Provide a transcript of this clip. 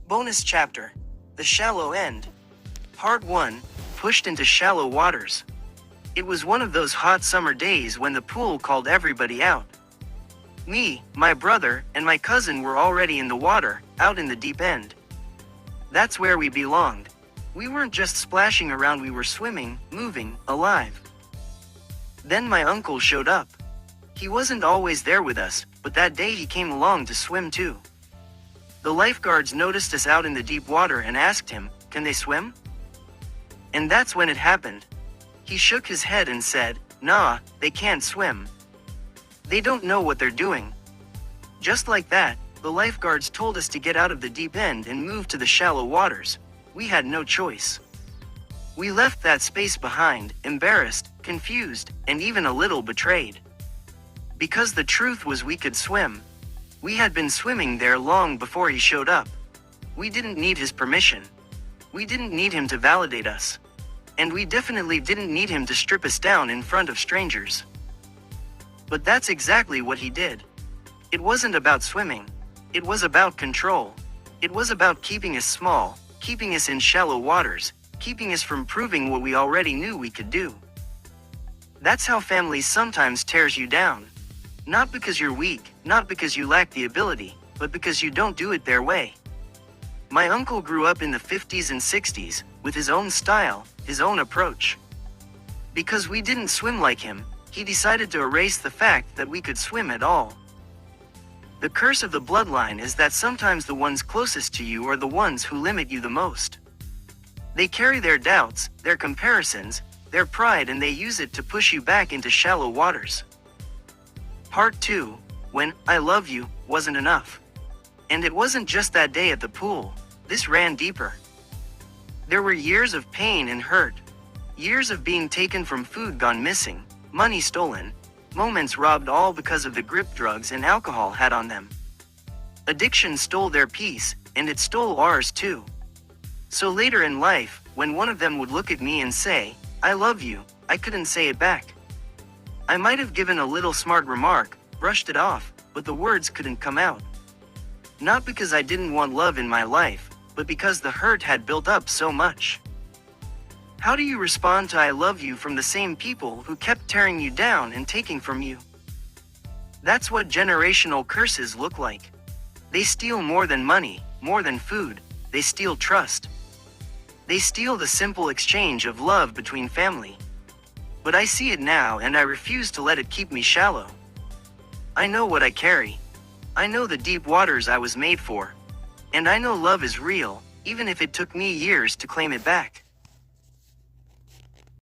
Bonus chapter. The Shallow End. Part 1. Pushed into shallow waters. It was one of those hot summer days when the pool called everybody out. Me, my brother, and my cousin were already in the water, out in the deep end. That's where we belonged. We weren't just splashing around, we were swimming, moving, alive. Then my uncle showed up. He wasn't always there with us, but that day he came along to swim too. The lifeguards noticed us out in the deep water and asked him, "Can they swim?" And that's when it happened. He shook his head and said, "Nah, they can't swim. They don't know what they're doing." Just like that, the lifeguards told us to get out of the deep end and move to the shallow waters. We had no choice. We left that space behind, embarrassed, confused, and even a little betrayed. Because the truth was we could swim. We had been swimming there long before he showed up. We didn't need his permission. We didn't need him to validate us. And we definitely didn't need him to strip us down in front of strangers. But that's exactly what he did. It wasn't about swimming. It was about control. It was about keeping us small, keeping us in shallow waters, keeping us from proving what we already knew we could do. That's how family sometimes tears you down. Not because you're weak, not because you lack the ability, but because you don't do it their way. My uncle grew up in the 50s and 60s, with his own style, his own approach. Because we didn't swim like him, he decided to erase the fact that we could swim at all. The curse of the bloodline is that sometimes the ones closest to you are the ones who limit you the most. They carry their doubts, their comparisons, their pride, and they use it to push you back into shallow waters. Part 2, when "I love you" wasn't enough. And it wasn't just that day at the pool. This ran deeper. There were years of pain and hurt. Years of being taken from, food gone missing, money stolen, moments robbed, all because of the grip drugs and alcohol had on them. Addiction stole their peace, and it stole ours too. So later in life, when one of them would look at me and say, "I love you," I couldn't say it back. I might have given a little smart remark, brushed it off, but the words couldn't come out. Not because I didn't want love in my life, but because the hurt had built up so much. How do you respond to "I love you" from the same people who kept tearing you down and taking from you? That's what generational curses look like. They steal more than money, more than food. They steal trust. They steal the simple exchange of love between family. But I see it now, and I refuse to let it keep me shallow. I know what I carry. I know the deep waters I was made for. And I know love is real, even if it took me years to claim it back.